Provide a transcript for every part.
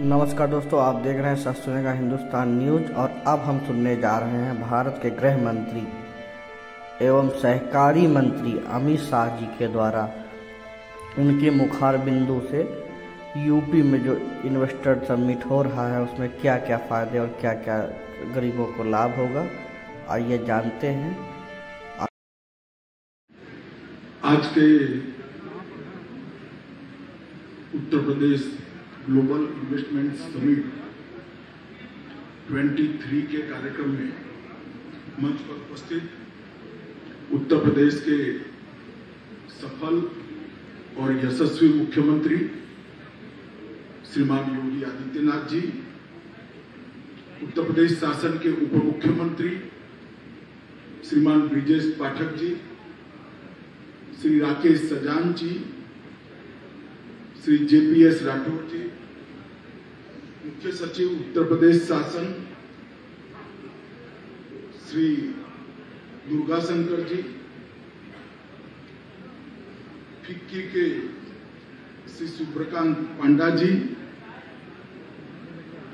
नमस्कार दोस्तों, आप देख रहे हैं सच सुनेगा हिंदुस्तान न्यूज। और अब हम सुनने जा रहे हैं भारत के गृह मंत्री एवं सहकारी मंत्री अमित शाह जी के द्वारा उनके मुखार बिंदु से यूपी में जो इन्वेस्टर समिट हो रहा है उसमें क्या क्या फायदे और क्या क्या गरीबों को लाभ होगा, आइए जानते हैं। आज के Uttar Pradesh global investment summit 23 के कार्यक्रम में मंच पर उपस्थित उत्तर प्रदेश के सफल और यशस्वी मुख्यमंत्री श्रीमान योगी आदित्यनाथ जी, उत्तर प्रदेश शासन के उप मुख्यमंत्री श्रीमान ब्रिजेश पाठक जी, श्री राकेश सजान जी, श्री JPS राठौर जी, मुख्य सचिव उत्तर प्रदेश शासन श्री दुर्गा शंकर जी, फिक्की के श्री सुब्रकांत पांडा जी,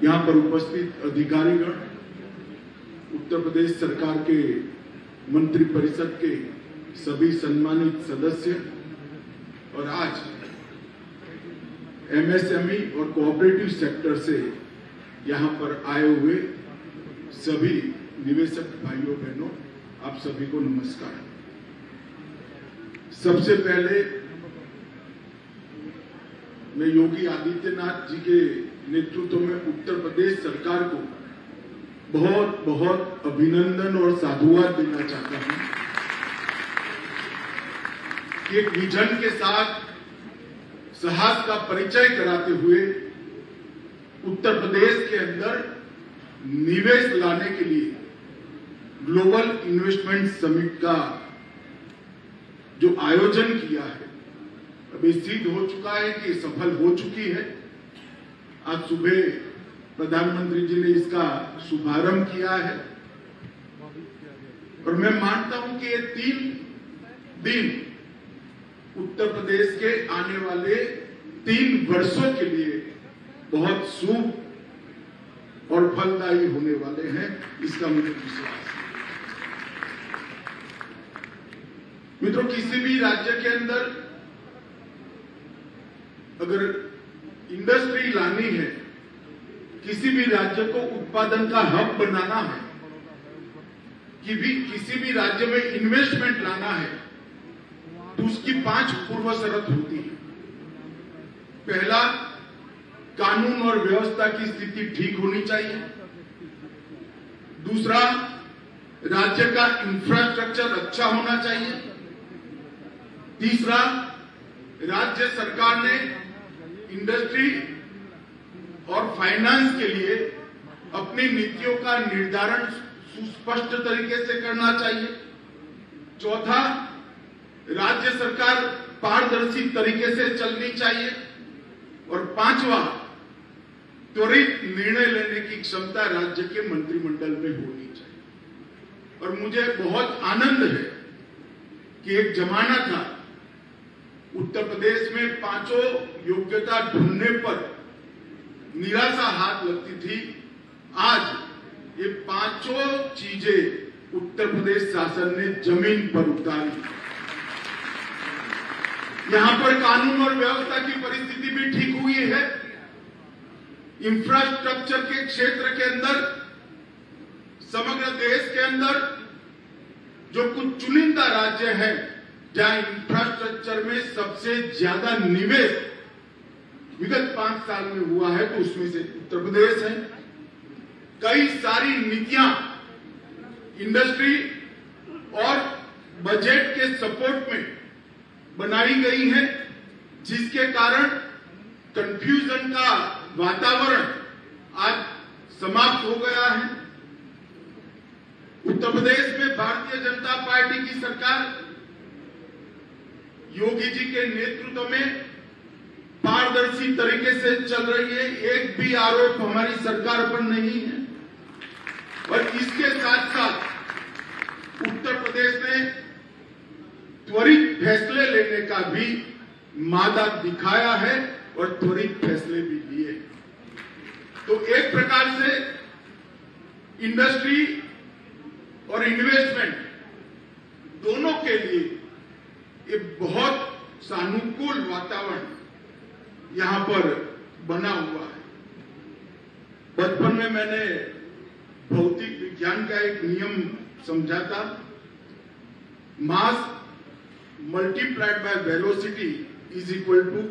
यहां पर उपस्थित अधिकारीगण, उत्तर प्रदेश सरकार के मंत्रिपरिषद के सभी सम्मानित सदस्य और आज MSME और कोऑपरेटिव सेक्टर से यहां पर आए हुए सभी निवेशक भाइयों बहनों, आप सभी को नमस्कार। सबसे पहले मैं योगी आदित्यनाथ जी के नेतृत्व में उत्तर प्रदेश सरकार को बहुत बहुत अभिनंदन और साधुवाद देना चाहता हूं कि एक विजन के साथ साहस का परिचय कराते हुए उत्तर प्रदेश के अंदर निवेश लाने के लिए ग्लोबल इन्वेस्टमेंट समिट का जो आयोजन किया है, अभी सिद्ध हो चुका है कि सफल हो चुकी है। आज सुबह प्रधानमंत्री जी ने इसका शुभारंभ किया है और मैं मानता हूं कि ये 3 दिन उत्तर प्रदेश के आने वाले 3 वर्षों के लिए बहुत शुभ और फलदायी होने वाले हैं, इसका मुझे विश्वास है। मित्रों, किसी भी राज्य के अंदर अगर इंडस्ट्री लानी है, किसी भी राज्य को उत्पादन का हब बनाना है, किसी भी राज्य में इन्वेस्टमेंट लाना है, तो उसकी 5 पूर्व शर्त होती है। पहला, कानून और व्यवस्था की स्थिति ठीक होनी चाहिए। दूसरा, राज्य का इंफ्रास्ट्रक्चर अच्छा होना चाहिए। तीसरा, राज्य सरकार ने इंडस्ट्री और फाइनेंस के लिए अपनी नीतियों का निर्धारण सुस्पष्ट तरीके से करना चाहिए। चौथा, राज्य सरकार पारदर्शी तरीके से चलनी चाहिए। और 5वां, त्वरित निर्णय लेने की क्षमता राज्य के मंत्रिमंडल में होनी चाहिए। और मुझे बहुत आनंद है कि एक जमाना था उत्तर प्रदेश में 5 योग्यता ढूंढने पर निराशा हाथ लगती थी। आज ये 5 चीजें उत्तर प्रदेश शासन ने जमीन पर उतारी। यहां पर कानून और व्यवस्था की परिस्थिति भी ठीक हुई है। इंफ्रास्ट्रक्चर के क्षेत्र के अंदर समग्र देश के अंदर जो कुछ चुनिंदा राज्य हैं जहां इंफ्रास्ट्रक्चर में सबसे ज्यादा निवेश विगत 5 साल में हुआ है, तो उसमें से उत्तर प्रदेश है। कई सारी नीतियां इंडस्ट्री और बजट के सपोर्ट में बनाई गई हैं, जिसके कारण कंफ्यूजन का वातावरण आज समाप्त हो गया है। उत्तर प्रदेश में भारतीय जनता पार्टी की सरकार योगी जी के नेतृत्व में पारदर्शी तरीके से चल रही है। एक भी आरोप हमारी सरकार पर नहीं है। और इसके साथ साथ उत्तर प्रदेश में त्वरित फैसले लेने का भी मादा दिखाया है और त्वरित फैसले भी लिए। तो एक प्रकार से इंडस्ट्री और इन्वेस्टमेंट दोनों के लिए एक बहुत सानुकूल वातावरण यहां पर बना हुआ है। बचपन में मैंने भौतिक विज्ञान का एक नियम समझा था, mass multiplied by velocity is equal to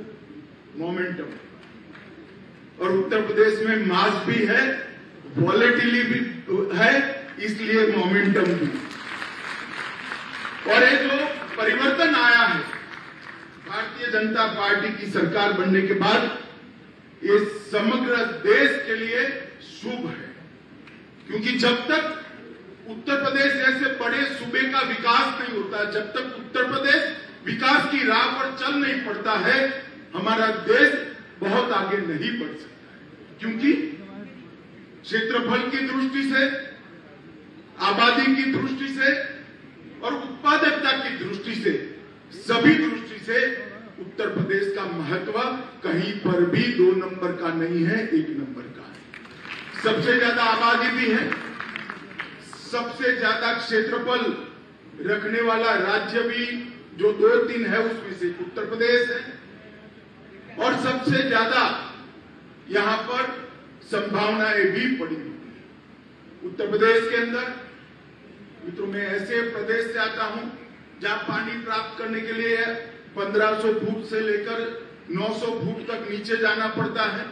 momentum. और उत्तर प्रदेश में मास भी है, वॉलेटिलिटी भी है, इसलिए मोमेंटम भी। और ये जो परिवर्तन आया है भारतीय जनता पार्टी की सरकार बनने के बाद, ये समग्र देश के लिए शुभ है। क्योंकि जब तक उत्तर प्रदेश जैसे बड़े सूबे का विकास नहीं होता, जब तक उत्तर प्रदेश विकास की राह पर चल नहीं पड़ता है, हमारा देश बहुत आगे नहीं बढ़ सकता है। क्योंकि क्षेत्रफल की दृष्टि से, आबादी की दृष्टि से और उत्पादकता की दृष्टि से, सभी दृष्टि से उत्तर प्रदेश का महत्व कहीं पर भी 2 नंबर का नहीं है, 1 नंबर का है। सबसे ज्यादा आबादी भी है, सबसे ज्यादा क्षेत्रफल रखने वाला राज्य भी जो 2-3 है उसमें से उत्तर प्रदेश है, और सबसे ज्यादा यहां पर संभावनाएं भी पड़ी हुई है। उत्तर प्रदेश के अंदर मित्रों, मैं ऐसे प्रदेश से आता हूं जहां पानी प्राप्त करने के लिए 1500 फुट से लेकर 900 फुट तक नीचे जाना पड़ता है।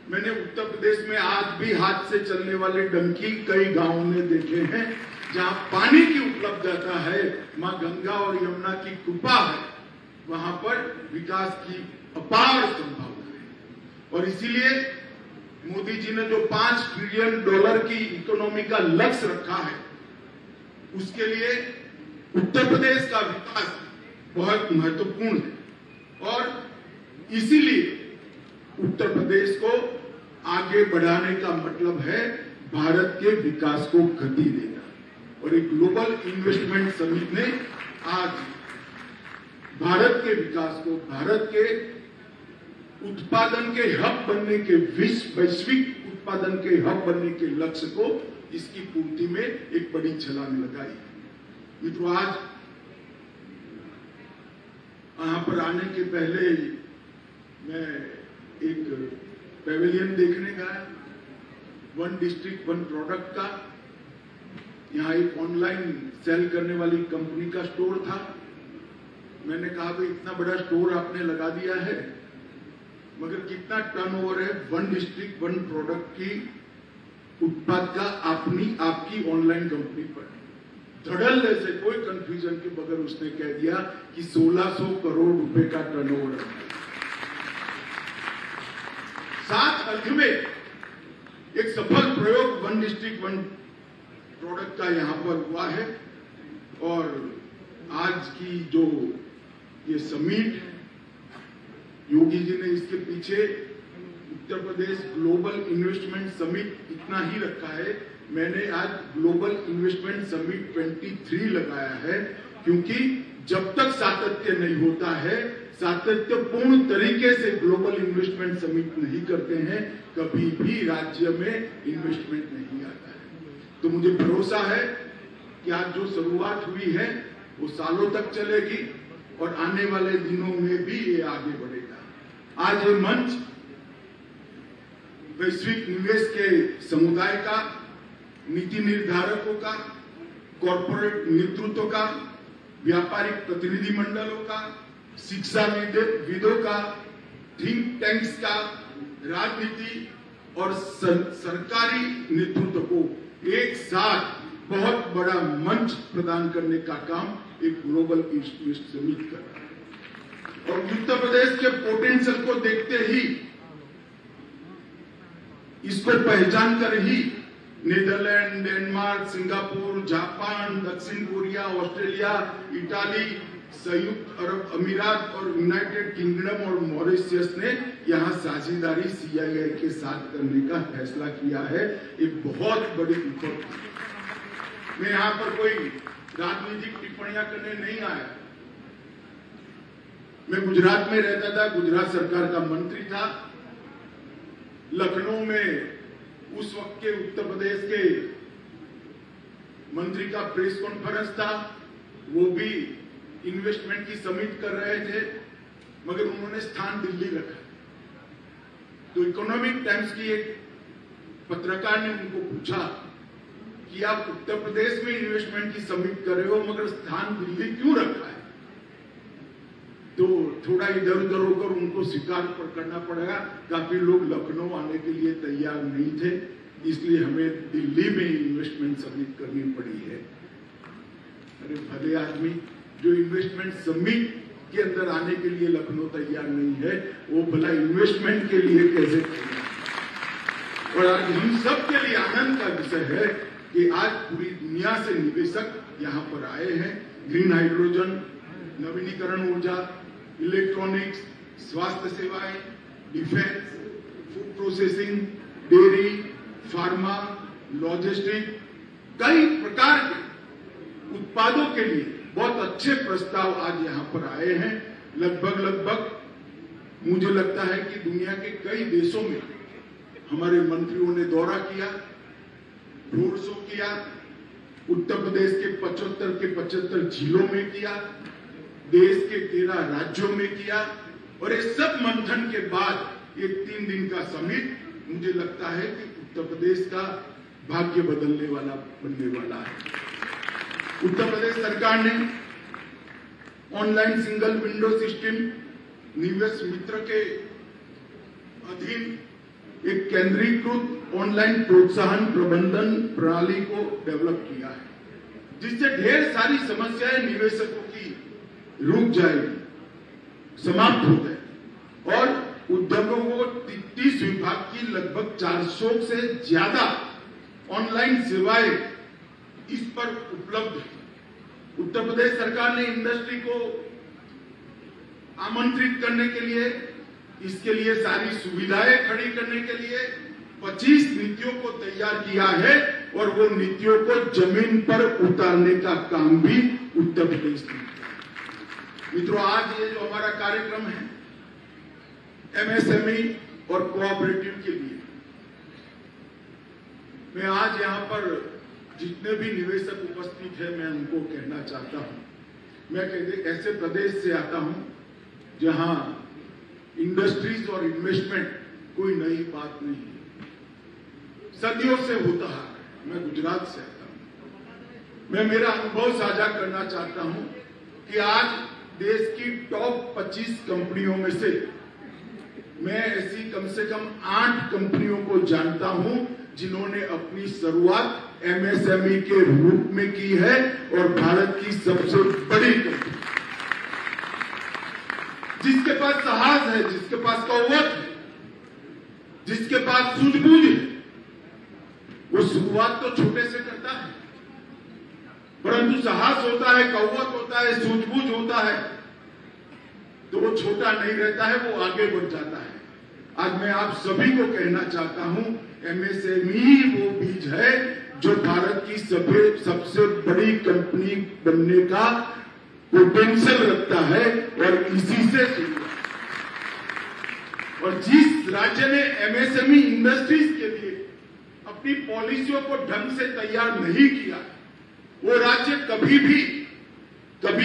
मैंने उत्तर प्रदेश में आज भी हाथ से चलने वाले डंकी कई गांवों में देखे हैं जहां पानी की उपलब्धता है, मां गंगा और यमुना की कृपा है, वहां पर विकास की अपार संभावना है। और इसीलिए मोदी जी ने जो $5 ट्रिलियन की इकोनॉमी का लक्ष्य रखा है, उसके लिए उत्तर प्रदेश का विकास बहुत महत्वपूर्ण है। और इसीलिए उत्तर प्रदेश को आगे बढ़ाने का मतलब है भारत के विकास को गति देना। और एक ग्लोबल इन्वेस्टमेंट समिट ने आज भारत के विकास को, भारत के उत्पादन के हब बनने के, वैश्विक उत्पादन के हब बनने के लक्ष्य को, इसकी पूर्ति में एक बड़ी छलांग लगाई। मित्रों, आज यहां पर आने के पहले मैं एक पेविलियन देखने गया, 1 डिस्ट्रिक्ट 1 प्रोडक्ट का। यहां एक ऑनलाइन सेल करने वाली कंपनी का स्टोर था। मैंने कहा भाई इतना बड़ा स्टोर आपने लगा दिया है, मगर कितना टर्नओवर है 1 डिस्ट्रिक्ट 1 प्रोडक्ट की उत्पाद का आपकी ऑनलाइन कंपनी पर? धड़ल्ले से, कोई कंफ्यूजन के बगैर उसने कह दिया कि 1600 करोड़ रुपए का टर्नओवर है। साथ अर्थ में एक सफल प्रयोग 1 डिस्ट्रिक्ट 1 प्रोडक्ट का यहां पर हुआ है। और आज की जो ये समिट, योगी जी ने इसके पीछे Uttar Pradesh global investment summit इतना ही रखा है। मैंने आज ग्लोबल इन्वेस्टमेंट समिट 23 लगाया है, क्योंकि जब तक सातत्य नहीं होता है, सातत्यपूर्ण तरीके से ग्लोबल इन्वेस्टमेंट समिट नहीं करते हैं, कभी भी राज्य में इन्वेस्टमेंट नहीं आता है। तो मुझे भरोसा है कि आज जो शुरुआत हुई है वो सालों तक चलेगी और आने वाले दिनों में भी ये आगे बढ़ेगा। आज ये मंच वैश्विक निवेश के समुदाय का, नीति निर्धारकों का, कॉर्पोरेट नेतृत्व का, व्यापारिक प्रतिनिधि मंडलों का, शिक्षाविदों का, थिंक टैंक्स का, राजनीति और सरकारी नेतृत्व को एक साथ बहुत बड़ा मंच प्रदान करने का काम एक ग्लोबल इन्वेस्टमेंट समिट कर रहा है। और उत्तर प्रदेश के पोटेंशियल को देखते ही, इसको पहचान कर ही नीदरलैंड, डेनमार्क, सिंगापुर, जापान, दक्षिण कोरिया, ऑस्ट्रेलिया, इटाली, संयुक्त अरब अमीरात और यूनाइटेड किंगडम और मॉरिशस ने यहां साझेदारी सीआईआई के साथ करने का फैसला किया है। एक बहुत बड़ी उपलब्धि। मैं यहां पर कोई राजनीतिक टिप्पणियां करने नहीं आया। मैं गुजरात में रहता था, गुजरात सरकार का मंत्री था। लखनऊ में उस वक्त के उत्तर प्रदेश के मंत्री का प्रेस कॉन्फ्रेंस था, वो भी इन्वेस्टमेंट की समिट कर रहे थे, मगर उन्होंने स्थान दिल्ली रखा। तो इकोनॉमिक टाइम्स की एक पत्रकार ने उनको पूछा कि आप उत्तर प्रदेश में इन्वेस्टमेंट की समिट कर रहे हो, मगर स्थान दिल्ली क्यों रखा है? तो थोड़ा इधर उधर होकर उनको स्वीकार करना पड़ेगा, काफी लोग लखनऊ आने के लिए तैयार नहीं थे, इसलिए हमें दिल्ली में इन्वेस्टमेंट समिट करनी पड़ी है। अरे भले आदमी, जो इन्वेस्टमेंट समिट के अंदर आने के लिए लखनऊ तैयार नहीं है, वो भला इन्वेस्टमेंट के लिए कैसे तैयार? और आज हम सब के लिए आनंद का विषय है कि आज पूरी दुनिया से निवेशक यहाँ पर आए हैं। ग्रीन हाइड्रोजन, नवीनीकरण ऊर्जा, इलेक्ट्रॉनिक्स, स्वास्थ्य सेवाएं, defence, food processing, dairy, pharma, logistic, कई प्रकार के उत्पादों के लिए बहुत अच्छे प्रस्ताव आज यहाँ पर आए हैं। लगभग मुझे लगता है कि दुनिया के कई देशों में हमारे मंत्रियों ने दौरा किया, रोड शो किया, उत्तर प्रदेश के 75 झीलों में किया, देश के 13 राज्यों में किया, और ये सब मंथन के बाद एक 3 दिन का समिट, मुझे लगता है कि उत्तर प्रदेश का भाग्य बनने वाला है। उत्तर प्रदेश सरकार ने ऑनलाइन सिंगल विंडो सिस्टम निवेश मित्र के अधीन एक केंद्रीकृत ऑनलाइन प्रोत्साहन प्रबंधन प्रणाली को डेवलप किया है, जिससे ढेर सारी समस्याएं निवेशकों की रुक जाएगी, समाप्त हो जाएगी, और उद्योगों को 30 विभाग की लगभग 400 से ज्यादा ऑनलाइन सेवाएं इस पर उपलब्ध है। उत्तर प्रदेश सरकार ने इंडस्ट्री को आमंत्रित करने के लिए, इसके लिए सारी सुविधाएं खड़ी करने के लिए 25 नीतियों को तैयार किया है, और वो नीतियों को जमीन पर उतारने का काम भी उत्तर प्रदेश ने। मित्रों, आज ये जो हमारा कार्यक्रम है एमएसएमई और कोऑपरेटिव के लिए, मैं आज यहां पर जितने भी निवेशक उपस्थित हैं, मैं उनको कहना चाहता हूं, मैं ऐसे प्रदेश से आता हूं जहां इंडस्ट्रीज और इन्वेस्टमेंट कोई नई बात नहीं है, सदियों से होता है। मैं गुजरात से आता हूं। मैं मेरा अनुभव साझा करना चाहता हूं कि आज देश की टॉप 25 कंपनियों में से मैं ऐसी कम से कम 8 कंपनियों को जानता हूं जिन्होंने अपनी शुरुआत एमएसएमई के रूप में की है, और भारत की सबसे बड़ी कंपनी, जिसके पास साहस है, जिसके पास कौवत है, जिसके पास सूझबूझ है, वो शुरुआत तो छोटे से करता है, परंतु साहस होता है, कौवत होता है, सूझबूझ होता है, तो वो छोटा नहीं रहता है, वो आगे बढ़ जाता है। आज मैं आप सभी को कहना चाहता हूं, एमएसएमई वो बीज है जो भारत की सबसे बड़ी कंपनी बनने का पोटेंशियल रखता है, और इसी से शुरू। और जिस राज्य ने एमएसएमई इंडस्ट्रीज के लिए अपनी पॉलिसियों को ढंग से तैयार नहीं किया, वो राज्य कभी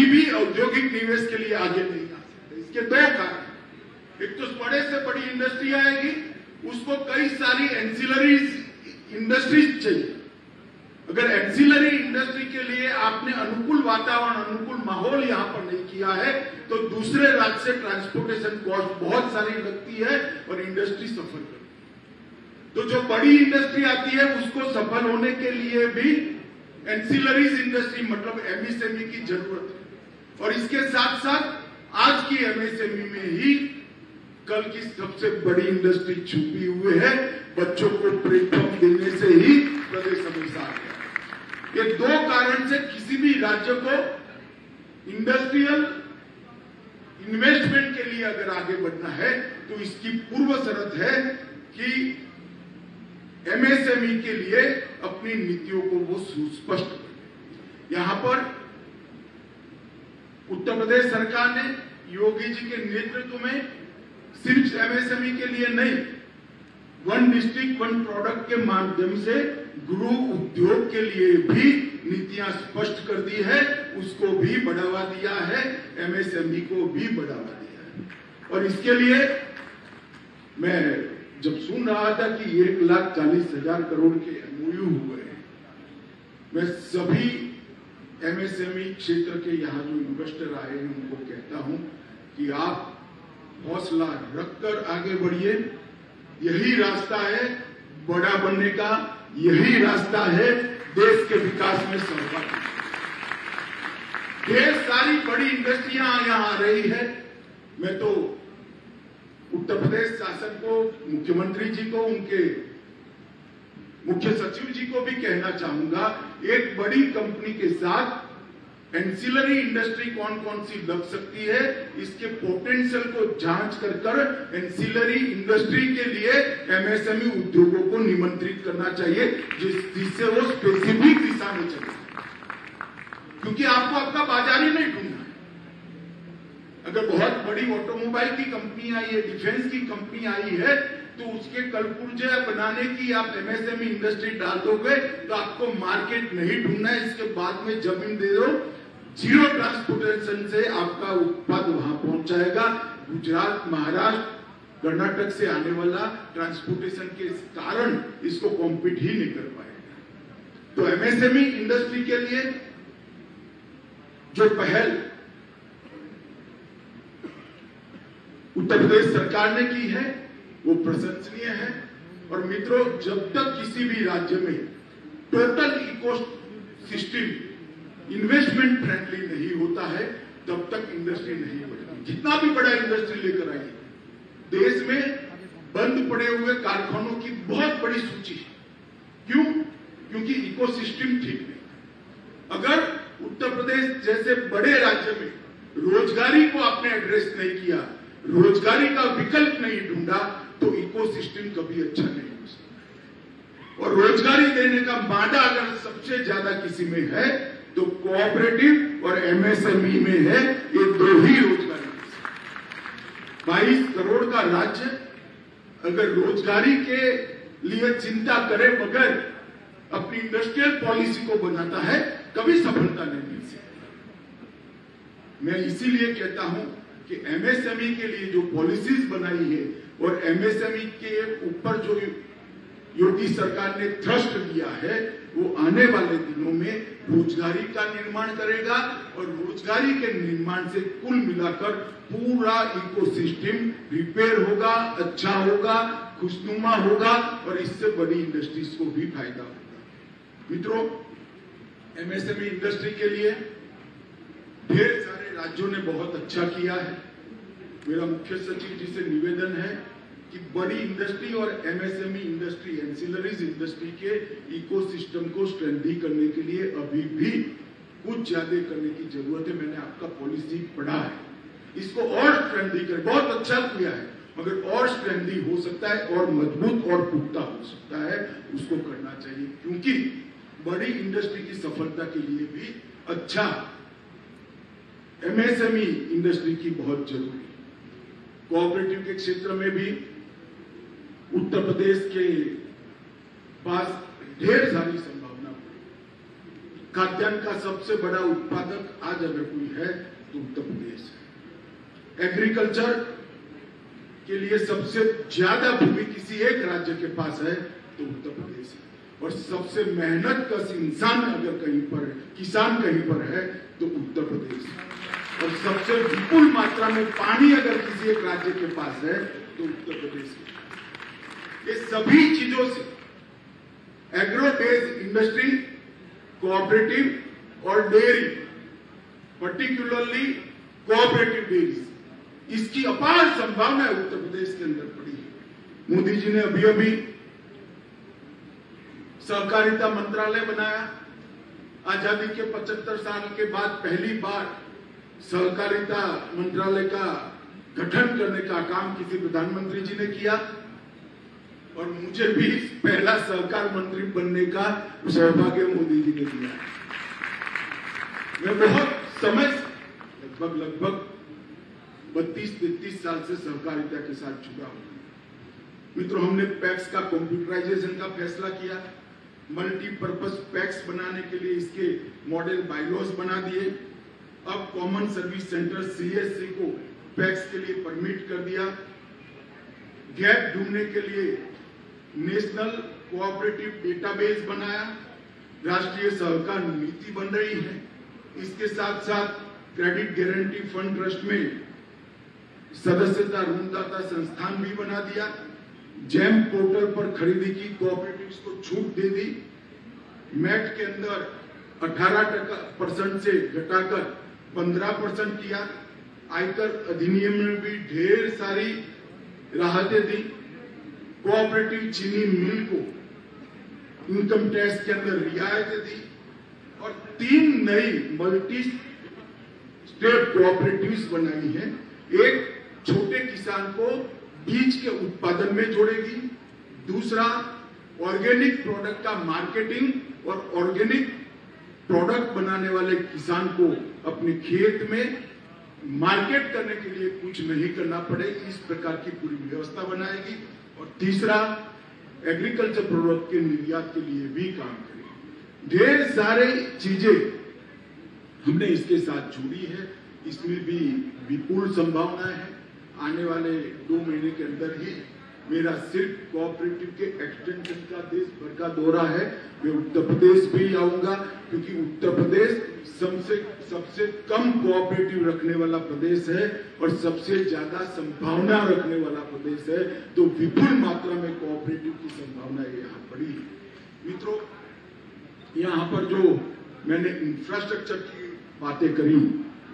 भी औद्योगिक निवेश के लिए आगे नहीं आ सकता। इसके 2 कारण, एक तो बड़े से बड़ी इंडस्ट्री आएगी, उसको कई सारी एंसिलरी इंडस्ट्रीज चाहिए। अगर एंसिलरी इंडस्ट्री के लिए आपने अनुकूल वातावरण, अनुकूल माहौल यहां पर नहीं किया है, तो दूसरे राज्य से ट्रांसपोर्टेशन कॉस्ट बहुत सारी लगती है और इंडस्ट्री सफल करती है। तो जो बड़ी इंडस्ट्री आती है, उसको सफल होने के लिए भी एंसिलरीज इंडस्ट्री मतलब एमएसएमई की जरूरत है। और इसके साथ साथ आज की एमएसएमई में ही कल की सबसे बड़ी इंडस्ट्री छुपी हुई है। बच्चों को प्लेटफॉर्म देने से ही प्रदेश हमेशा आ गया। ये 2 कारण से किसी भी राज्य को इंडस्ट्रियल इन्वेस्टमेंट के लिए अगर आगे बढ़ना है, तो इसकी पूर्व शर्त है कि एमएसएमई के लिए अपनी नीतियों को वो सुस्पष्ट करें। यहां पर उत्तर प्रदेश सरकार ने योगी जी के नेतृत्व में सिर्फ एमएसएमई के लिए नहीं, वन डिस्ट्रिक्ट वन प्रोडक्ट के माध्यम से गृह उद्योग के लिए भी नीतियां स्पष्ट कर दी है, उसको भी बढ़ावा दिया है, एमएसएमई को भी बढ़ावा दिया है। और इसके लिए मैं जब सुन रहा था कि 1,40,000 करोड़ के एमओयू हुए हैं, मैं सभी एमएसएमई क्षेत्र के यहाँ जो इन्वेस्टर आए हैं उनको कहता हूं कि आप हौसला रखकर आगे बढ़िए। यही रास्ता है बड़ा बनने का, यही रास्ता है देश के विकास में सहभागी। ढेर सारी बड़ी इंडस्ट्रियां यहां आ रही है। मैं तो उत्तर प्रदेश शासन को, मुख्यमंत्री जी को, उनके मुख्य सचिव जी को भी कहना चाहूंगा, एक बड़ी कंपनी के साथ एंसिलरी इंडस्ट्री कौन कौन सी लग सकती है, इसके पोटेंशियल को जांच कर एंसिलरी इंडस्ट्री के लिए एमएसएमई उद्योगों को निमंत्रित करना चाहिए, जिससे वो स्पेसिफिक दिशा में चले। क्योंकि आपको आपका बाजार ही नहीं ढूंढना है। अगर बहुत बड़ी ऑटोमोबाइल की कंपनी आई है, डिफेंस की कंपनी आई है, तो उसके कलपुर्जे बनाने की आप एमएसएमई इंडस्ट्री डाल दोगे तो आपको मार्केट नहीं ढूंढना है। इसके बाद में जमीन दे दो, जीरो ट्रांसपोर्टेशन से आपका उत्पाद वहां पहुंच जाएगा। गुजरात, महाराष्ट्र, कर्नाटक से आने वाला ट्रांसपोर्टेशन के कारण इसको कॉम्पीट ही नहीं कर पाएगा। तो एमएसएमई इंडस्ट्री के लिए जो पहल उत्तर प्रदेश सरकार ने की है वो प्रशंसनीय है। और मित्रों, जब तक किसी भी राज्य में total ecosystem investment friendly नहीं होता है, तब तक इंडस्ट्री नहीं बढ़ेगी। जितना भी बड़ा इंडस्ट्री लेकर आइए, देश में बंद पड़े हुए कारखानों की बहुत बड़ी सूची है। क्यों? क्योंकि इकोसिस्टम ठीक नहीं। अगर उत्तर प्रदेश जैसे बड़े राज्य में रोजगारी को आपने एड्रेस नहीं किया, रोजगारी का विकल्प नहीं ढूंढा, तो इकोसिस्टम कभी अच्छा नहीं हो सकता। और रोजगारी देने का मादा अगर सबसे ज्यादा किसी में है तो कोऑपरेटिव और एमएसएमई में है। ये दो ही रोजगारी। 22 करोड़ का राज्य अगर रोजगारी के लिए चिंता करे बगैर अपनी इंडस्ट्रियल पॉलिसी को बनाता है, कभी सफलता नहीं मिल सकती। मैं इसीलिए कहता हूं कि एमएसएमई के लिए जो पॉलिसीज बनाई है और एमएसएमई के ऊपर जो योगी सरकार ने थ्रस्ट दिया है, वो आने वाले दिनों में रोजगारी का निर्माण करेगा। और रोजगारी के निर्माण से कुल मिलाकर पूरा इकोसिस्टम रिपेयर होगा, अच्छा होगा, खुशनुमा होगा और इससे बड़ी इंडस्ट्रीज को भी फायदा होगा। मित्रों, एमएसएमई इंडस्ट्री के लिए ढेर सारे राज्यों ने बहुत अच्छा किया है। मेरा मुख्य सचिव जी से निवेदन है कि बड़ी इंडस्ट्री और एमएसएमई इंडस्ट्री, एंसिलरीज इंडस्ट्री के इकोसिस्टम को स्ट्रेंथन करने के लिए अभी भी कुछ ज्यादा करने की जरूरत है। मैंने आपका पॉलिसी पढ़ा है, इसको और स्ट्रेंथन करें। बहुत अच्छा किया है, मगर और स्ट्रेंथन हो सकता है, और मजबूत और पुख्ता हो सकता है, उसको करना चाहिए। क्योंकि बड़ी इंडस्ट्री की सफलता के लिए भी अच्छा एमएसएमई इंडस्ट्री की बहुत जरूरी है। कोऑपरेटिव के क्षेत्र में भी उत्तर प्रदेश के पास ढेर सारी संभावना। खाद्यान्न का सबसे बड़ा उत्पादक आज अगर कोई है तो उत्तर प्रदेश है। एग्रीकल्चर के लिए सबसे ज्यादा भूमि किसी एक राज्य के पास है तो उत्तर प्रदेश है। और सबसे मेहनत कश इंसान अगर कहीं पर है, किसान कहीं पर है तो उत्तर प्रदेश है। और सबसे विपुल मात्रा में पानी अगर किसी एक राज्य के पास है तो उत्तर प्रदेश है। ये सभी चीजों से एग्रो बेस्ड इंडस्ट्री, कोऑपरेटिव और डेयरी, पर्टिकुलरली कोऑपरेटिव डेयरी, इसकी अपार संभावना उत्तर प्रदेश के अंदर पड़ी है। मोदी जी ने अभी अभी सहकारिता मंत्रालय बनाया। आजादी के 75 साल के बाद पहली बार सहकारिता मंत्रालय का गठन करने का काम किसी प्रधानमंत्री जी ने किया और मुझे भी पहला सहकार मंत्री बनने का सौभाग्य मोदी जी ने दिया। मैं बहुत समय लगभग 32-33 साल से सहकारिता के साथ जुड़ा हूं। मित्रों, हमने पैक्स का कंप्यूटराइजेशन का फैसला किया। मल्टीपर्पज पैक्स बनाने के लिए इसके मॉडल बायलॉज बना दिए। अब कॉमन सर्विस सेंटर CSC को पैक्स के लिए परमिट कर दिया। गैप ढूंढने के लिए नेशनल कोऑपरेटिव डेटाबेस बनाया। राष्ट्रीय सहकार नीति बन रही है। इसके साथ साथ क्रेडिट गारंटी फंड ट्रस्ट में सदस्यता ऋणदाता संस्थान भी बना दिया। जैम पोर्टल पर खरीदी की कोऑपरेटिव्स को छूट दे दी। मैट के अंदर 18% से घटाकर 15% किया। आयकर अधिनियम में भी ढेर सारी राहतें दी। कोऑपरेटिव चीनी मिल को इनकम टैक्स के अंदर रियायतें दी और 3 नई मल्टी स्टेट कोऑपरेटिव्स बनाई है। एक छोटे किसान को बीज के उत्पादन में जोड़ेगी। दूसरा, ऑर्गेनिक प्रोडक्ट का मार्केटिंग और ऑर्गेनिक प्रोडक्ट बनाने वाले किसान को अपने खेत में मार्केट करने के लिए कुछ नहीं करना पड़े, इस प्रकार की पूरी व्यवस्था बनाएगी। और तीसरा, एग्रीकल्चर प्रोडक्ट के निर्यात के लिए भी काम करेगी। ढेर सारे चीजें हमने इसके साथ जोड़ी है। इसमें भी विपुल संभावनाएं हैं। आने वाले 2 महीने के अंदर ही मेरा सिर्फ कोऑपरेटिव के एक्सटेंशन का देश भर का दौरा है। मैं उत्तर प्रदेश भी आऊंगा, क्योंकि उत्तर प्रदेश सबसे कम कोऑपरेटिव रखने वाला प्रदेश है और सबसे ज्यादा संभावना रखने वाला प्रदेश है। तो विपुल मात्रा में कोऑपरेटिव की संभावना यहाँ पड़ी है। मित्रों, यहाँ पर जो मैंने इंफ्रास्ट्रक्चर की बातें करी,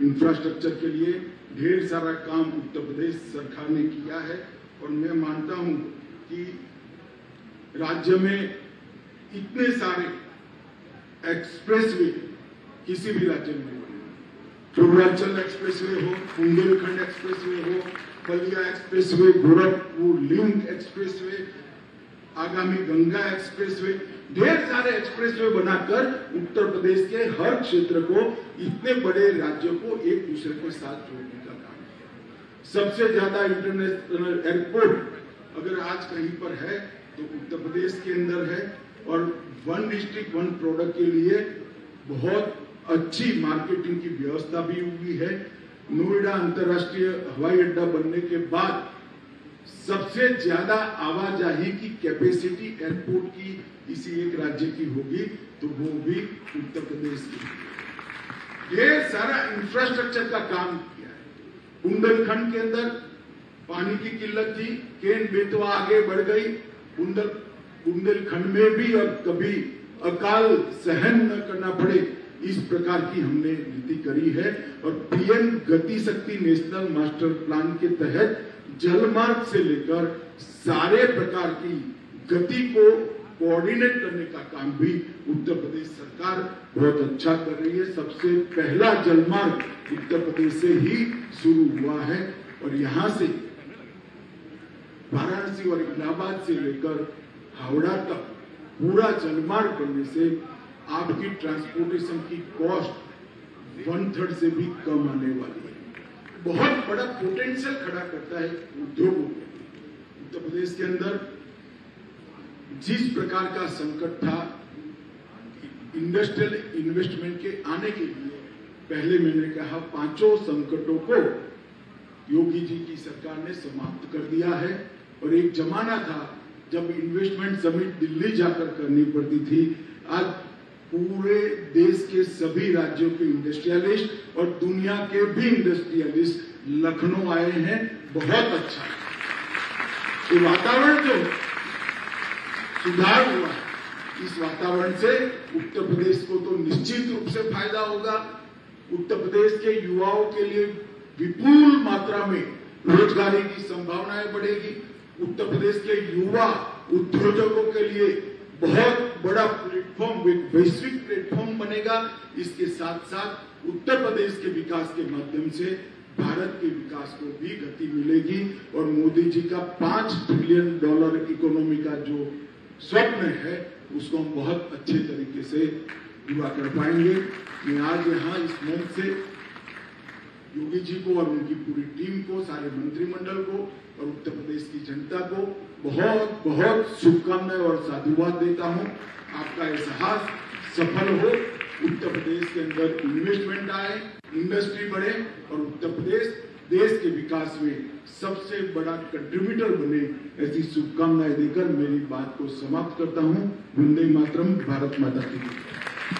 इंफ्रास्ट्रक्चर के लिए ढेर सारा काम उत्तर प्रदेश सरकार ने किया है और मैं मानता हूं कि राज्य में इतने सारे एक्सप्रेसवे किसी भी राज्य में नहीं बने। पूर्वांचल एक्सप्रेसवे हो, बुंदेलखंड एक्सप्रेसवे हो, Ballia expressway, Gorakhpur link expressway, आगामी गंगा एक्सप्रेसवे, ढेर सारे एक्सप्रेसवे बनाकर उत्तर प्रदेश के हर क्षेत्र को, इतने बड़े राज्यों को एक दूसरे के साथ जोड़ने का काम किया। सबसे ज्यादा इंटरनेशनल एयरपोर्ट अगर आज कहीं पर है तो उत्तर प्रदेश के अंदर है और 1 डिस्ट्रिक्ट 1 प्रोडक्ट के लिए बहुत अच्छी मार्केटिंग की व्यवस्था भी हुई है। नोएडा अंतर्राष्ट्रीय हवाई अड्डा बनने के बाद सबसे ज्यादा आवाजाही की कैपेसिटी एयरपोर्ट की किसी एक राज्य की होगी तो वो भी उत्तर प्रदेश की। ढेर सारा इंफ्रास्ट्रक्चर का काम किया है। बुंदेलखंड के अंदर पानी की किल्लत थी, केन बेतवा आगे बढ़ गई। बुंदेलखंड में भी अब कभी अकाल सहन न करना पड़े, इस प्रकार की हमने नीति करी है। और पीएम गति शक्ति नेशनल मास्टर प्लान के तहत जलमार्ग से लेकर सारे प्रकार की गति को कोऑर्डिनेट करने का काम भी उत्तर प्रदेश सरकार बहुत अच्छा कर रही है। सबसे पहला जलमार्ग उत्तर प्रदेश से ही शुरू हुआ है और यहां से वाराणसी और इलाहाबाद से लेकर हावड़ा तक पूरा जलमार्ग बनने से आपकी ट्रांसपोर्टेशन की कॉस्ट 1/3 से भी कम आने वाली है। बहुत बड़ा पोटेंशियल खड़ा करता है उद्योगों में। उत्तर प्रदेश के अंदर जिस प्रकार का संकट था इंडस्ट्रियल इन्वेस्टमेंट के आने के लिए, पहले मैंने कहा 5 संकटों को योगी जी की सरकार ने समाप्त कर दिया है। और एक जमाना था जब इन्वेस्टमेंट समिट दिल्ली जाकर करनी पड़ती थी। आज पूरे देश के सभी राज्यों के इंडस्ट्रियलिस्ट और दुनिया के भी इंडस्ट्रियलिस्ट लखनऊ आए हैं। बहुत अच्छा ये वातावरण जो सुधार हुआ है, इस वातावरण से उत्तर प्रदेश को तो निश्चित रूप से फायदा होगा। उत्तर प्रदेश के युवाओं के लिए विपुल मात्रा में रोजगारी की संभावनाएं बढ़ेगी। उत्तर प्रदेश के युवा उद्योजकों के लिए बहुत बड़ा प्लेटफॉर्म, वैश्विक प्लेटफॉर्म बनेगा। इसके साथ साथ उत्तर प्रदेश के विकास के माध्यम से भारत के विकास को भी गति मिलेगी और मोदी जी का $5 ट्रिलियन इकोनॉमी का जो स्वप्न है उसको हम बहुत अच्छे तरीके से पूरा कर पाएंगे। मैं आज यहाँ इस मंच से योगी जी को और उनकी पूरी टीम को, सारे मंत्रिमंडल को और उत्तर प्रदेश की जनता को बहुत बहुत शुभकामनाएं और साधुवाद देता हूं। आपका ये साहस सफल हो, उत्तर प्रदेश के अंदर इन्वेस्टमेंट आए, इंडस्ट्री बढ़े और उत्तर प्रदेश देश के विकास में सबसे बड़ा कंट्रीब्यूटर बने, ऐसी शुभकामनाएं देकर मेरी बात को समाप्त करता हूं। वंदे मातरम, भारत माता की जय।